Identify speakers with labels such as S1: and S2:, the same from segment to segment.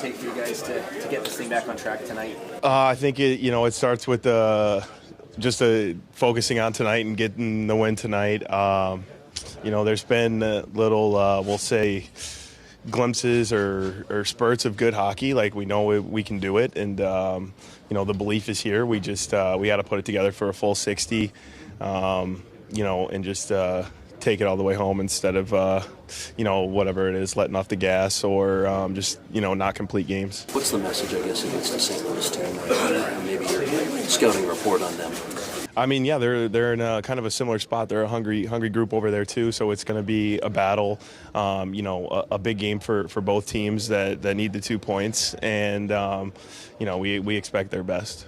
S1: take for you guys to get this thing back on track tonight?
S2: I think it starts with just focusing on tonight and getting the win tonight. There's been little, we'll say, glimpses or spurts of good hockey. Like, we know we can do it, and the belief is here. We just we got to put it together for a full 60, and just take it all the way home instead of whatever it is, letting off the gas or just not complete games.
S3: What's the message, I guess, against the St. Louis team? Maybe your scouting report on them.
S2: I mean, yeah, they're in a kind of a similar spot. They're a hungry group over there too. So it's going to be a battle, a big game for both teams that need the 2 points, and we expect their best.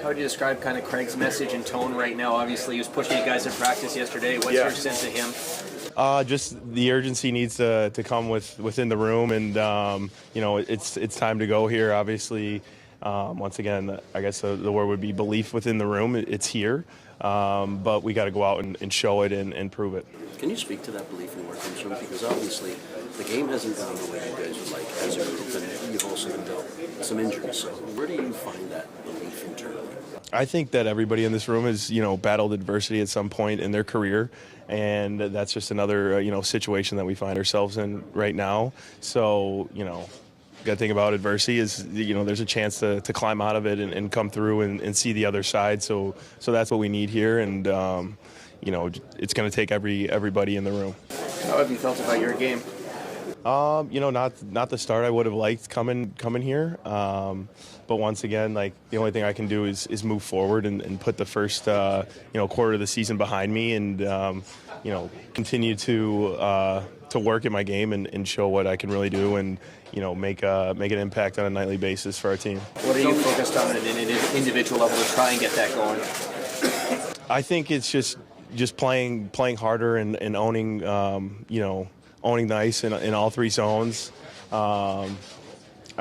S1: How would you describe kind of Craig's message and tone right now? Obviously, he was pushing you guys in practice yesterday. What's your sense of him?
S2: Just the urgency needs to come within the room, and it's time to go here. Obviously, once again, I guess the word would be belief within the room. It's here, but we got to go out and show it and prove it.
S3: Can you speak to that belief and where it comes from? Because obviously the game hasn't gone the way you guys would like as a group, and you've also been dealt some injuries. So where do you find that belief internally?
S2: I think that everybody in this room has, battled adversity at some point in their career, and that's just another, situation that we find ourselves in right now. So, got to think about adversity is, there's a chance to climb out of it and come through and see the other side. So that's what we need here, and it's going to take everybody in the room.
S1: How have you felt about your game?
S2: Not the start I would have liked coming here. But once again, like, the only thing I can do is move forward and put the first quarter of the season behind me, and continue to work in my game and show what I can really do, and make an impact on a nightly basis for our team.
S1: What are you focused on at an individual level to try and get that going?
S2: I think it's just playing harder and owning owning the ice in all three zones. I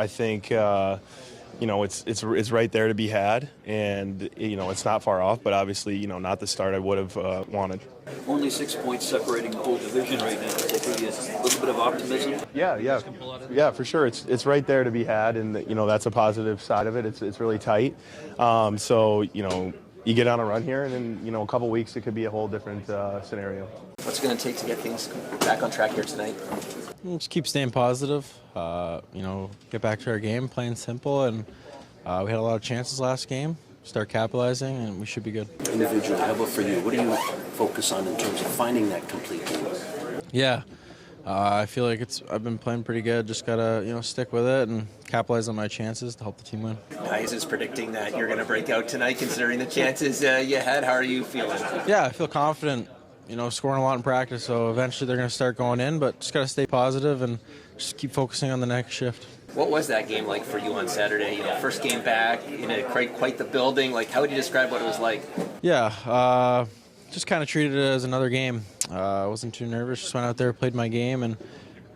S2: think it's right there to be had, and it's not far off, but obviously not the start I would have wanted.
S3: Only 6 points separating the whole division right now. Does that give you a little bit of optimism?
S2: Yeah, for sure. It's right there to be had, and that's a positive side of it. It's really tight. So you get on a run here, and then a couple weeks it could be a whole different scenario.
S1: What's it going to take to get things back on track here tonight?
S4: Just keep staying positive. Get back to our game, playing simple, and we had a lot of chances last game. Start capitalizing, and we should be good.
S3: Individually, how about for you? What do you focus on in terms of finding that complete game?
S4: Yeah, I feel like I've been playing pretty good. Just gotta stick with it and capitalize on my chances to help the team win.
S1: Guys is predicting that you're going to break out tonight, considering the chances you had. How are you feeling?
S4: Yeah, I feel confident. Scoring a lot in practice, so eventually they're going to start going in, but just got to stay positive and just keep focusing on the next shift.
S1: What was that game like for you on Saturday? First game back in quite the building. Like, how would you describe what it was like?
S4: Yeah, just kind of treated it as another game. I wasn't too nervous. Just went out there, played my game, and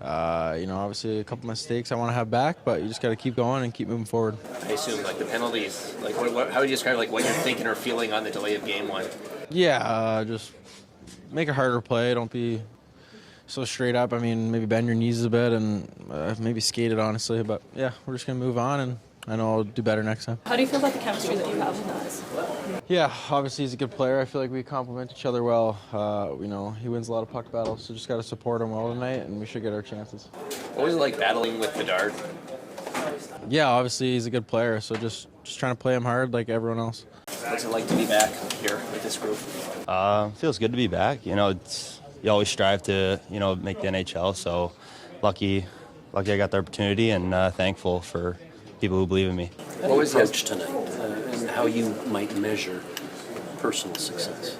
S4: obviously a couple mistakes I want to have back, but you just got to keep going and keep moving forward.
S1: I assume the penalties. How would you describe what you're thinking or feeling on the delay of game one?
S4: Yeah, just make a harder play. Don't be so straight up. I mean, maybe bend your knees a bit and maybe skate it, honestly. But, yeah, we're just going to move on, and I know I'll do better next time.
S5: How do you feel about the chemistry that you have with guys?
S4: Yeah, obviously he's a good player. I feel like we complement each other well. He wins a lot of puck battles, so just got to support him well tonight, and we should get our chances.
S1: What was it like battling with Bedard?
S4: Yeah, obviously he's a good player, so just trying to play him hard like everyone else.
S1: What's it like to be back here with this group?
S6: Feels good to be back. You always strive to, make the NHL. So lucky I got the opportunity, and thankful for people who believe in me.
S3: What was your approach tonight, and how you might measure personal success?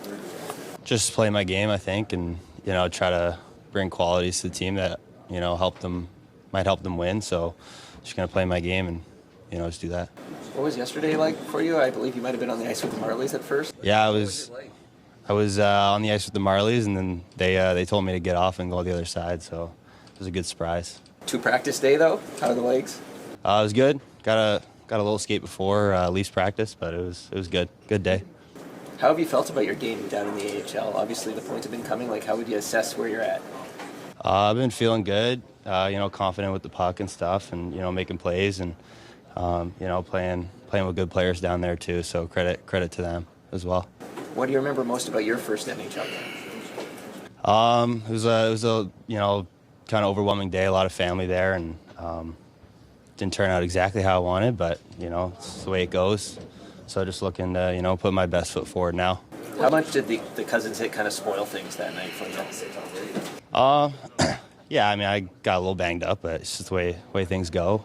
S6: Just play my game, I think, and try to bring qualities to the team that might help them win. So just gonna play my game and just do that.
S1: What was yesterday like for you? I believe you might have been on the ice with the Marlies at first.
S6: Yeah, I was on the ice with the Marlies, and then they told me to get off and go to the other side, so it was a good surprise.
S1: 2 practice day, though? How are the legs?
S6: It was good. Got a little skate before Leafs practice, but it was good. Good day.
S1: How have you felt about your game down in the AHL? Obviously, the points have been coming. How would you assess where you're at?
S6: I've been feeling good. confident with the puck and stuff, and making plays, and playing with good players down there too. So credit to them as well.
S1: What do you remember most about your first NHL game?
S6: It was a kind of overwhelming day. A lot of family there, and didn't turn out exactly how I wanted, but it's the way it goes. So just looking to put my best foot forward now.
S1: How much did the Cousins hit kind of spoil things that night for you?
S6: Yeah, I mean, I got a little banged up, but it's just the way things go.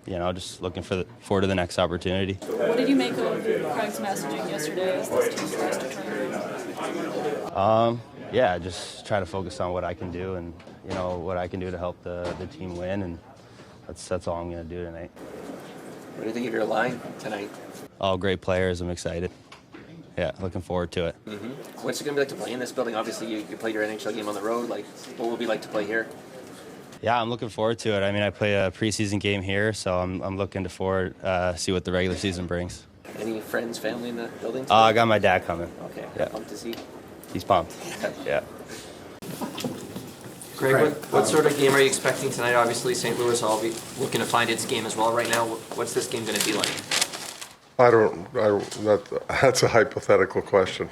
S6: Just looking forward to the next opportunity.
S5: What did you make of Craig's messaging yesterday as this team tries to turn around?
S6: Yeah, just try to focus on what I can do and what I can do to help the team win, and that's all I'm going to do tonight.
S1: What do you think of your line tonight?
S6: All great players. I'm excited. Yeah, looking forward to it.
S1: Mm-hmm. What's it going to be like to play in this building? Obviously, you played your NHL game on the road. Like, what will it be like to play here?
S6: Yeah, I'm looking forward to it. I mean, I play a preseason game here, so I'm looking forward see what the regular season brings.
S1: Any friends, family in the building?
S6: I got my dad coming.
S1: Okay,
S6: yeah.
S1: Pumped to see.
S6: He's pumped. Yeah.
S1: Greg, what sort of game are you expecting tonight? Obviously, St. Louis will be looking to find its game as well right now. What's this game going to be like?
S7: That's a hypothetical question.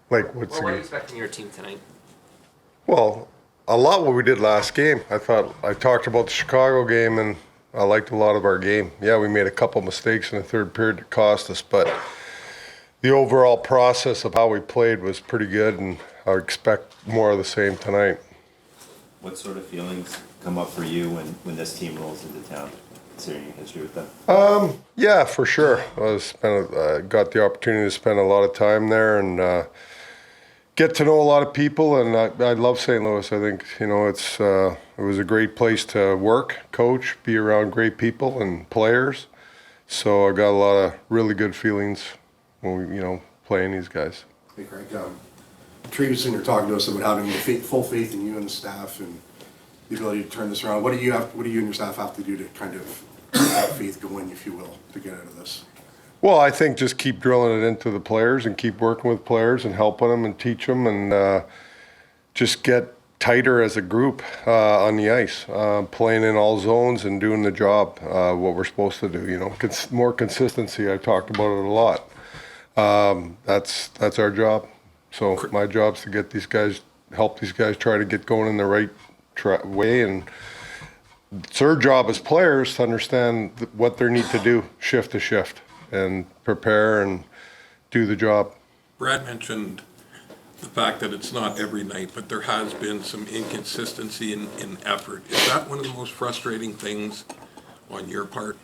S7: Like,
S1: What are you expecting your team tonight?
S7: Well, a lot what we did last game. I talked about the Chicago game, and I liked a lot of our game. Yeah, we made a couple mistakes in the third period that cost us, but the overall process of how we played was pretty good, and I expect more of the same tonight.
S8: What sort of feelings come up for you when this team rolls into town, considering your history with them?
S7: Yeah, for sure. I got the opportunity to spend a lot of time there and get to know a lot of people, and I love St. Louis. I think it was a great place to work, coach, be around great people and players. So I got a lot of really good feelings when we playing these guys.
S9: Hey Craig, Trevis and you're talking to us about having full faith in you and the staff and the ability to turn this around. What do you and your staff have to do to kind of keep that faith going, if you will, to get out of this?
S7: Well, I think just keep drilling it into the players and keep working with players and helping them and teach them and just get tighter as a group on the ice, playing in all zones and doing the job, what we're supposed to do. More consistency. I've talked about it a lot. That's our job. So my job's to get these guys, help these guys try to get going in the right way, and it's their job as players to understand what they need to do shift to shift and prepare and do the job.
S10: Brad mentioned the fact that it's not every night, but there has been some inconsistency in effort. Is that one of the most frustrating things on your part?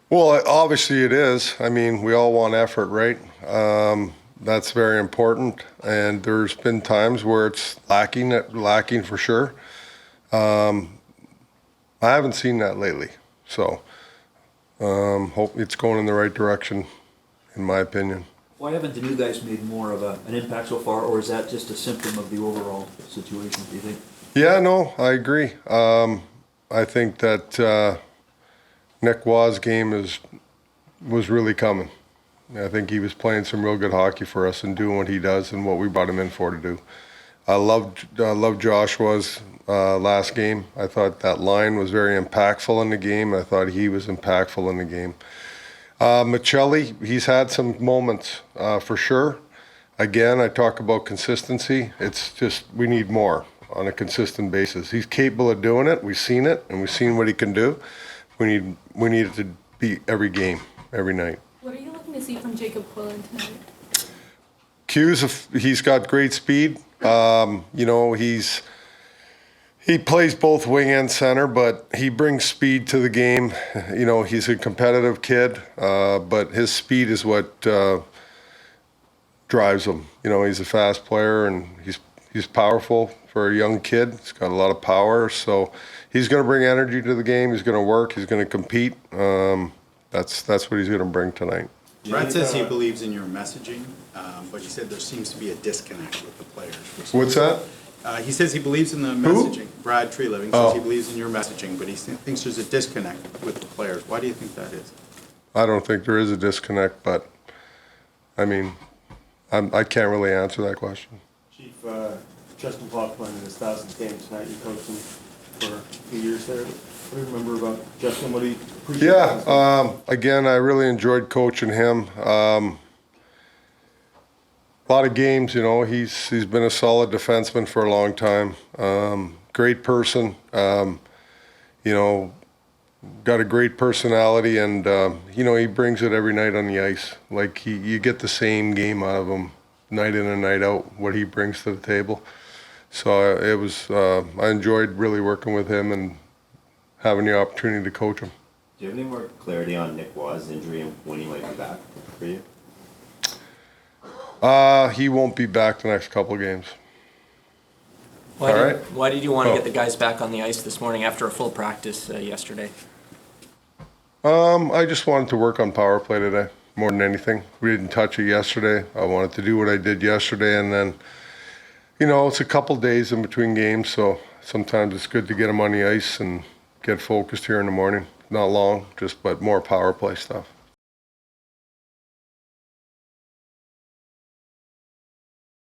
S7: Well, obviously it is. I mean, we all want effort, right? That's very important, and there's been times where it's lacking for sure. I haven't seen that lately, so hope it's going in the right direction, in my opinion.
S11: Why haven't the new guys made more of an impact so far, or is that just a symptom of the overall situation, do you think?
S7: Yeah, no, I agree. I think that Nick Waugh's game was really coming. I think he was playing some real good hockey for us and doing what he does and what we brought him in for to do. I loved Joshua's last game. I thought that line was very impactful in the game. I thought he was impactful in the game. Michelli, he's had some moments for sure. Again, I talk about consistency. It's just we need more on a consistent basis. He's capable of doing it. We've seen it, and we've seen what he can do. We need it to be every game, every night.
S5: What are you looking to see from Jacob Quillan tonight?
S7: He's got great speed. He plays both wing and center, but he brings speed to the game. He's a competitive kid, but his speed is what drives him. He's a fast player, and he's powerful for a young kid. He's got a lot of power, so he's going to bring energy to the game. He's going to work. He's going to compete. That's what he's going to bring tonight.
S12: Brad says he believes in your messaging, but he said there seems to be a disconnect with the players.
S7: What's that?
S12: He says he believes in the messaging. Brad Treeliving says he believes in your messaging, but he thinks there's a disconnect with the players. Why do you think that is?
S7: I don't think there is a disconnect, but I mean, I can't really answer that question.
S12: Chief,
S2: Justin Hoffman in his 1,000th game tonight. You coached him for a few years there. What do you remember about Justin? What do you appreciate?
S7: Yeah, again, I really enjoyed coaching him. A lot of games, you know, he's been a solid defenseman for a long time. Great person, you know, got a great personality, and you know, he brings it every night on the ice. Like you get the same game out of him night in and night out, what he brings to the table. So it was, I enjoyed really working with him and having the opportunity to coach him.
S8: Do you have any more clarity on Nick Waugh's injury and when he might be back for you?
S7: He won't be back the next couple of games.
S1: Why did you want to get the guys back on the ice this morning after a full practice yesterday?
S7: I just wanted to work on power play today more than anything. We didn't touch it yesterday. I wanted to do what I did yesterday, and then, you know, it's a couple days in between games, so sometimes it's good to get them on the ice and get focused here in the morning. Not long, but more power play stuff.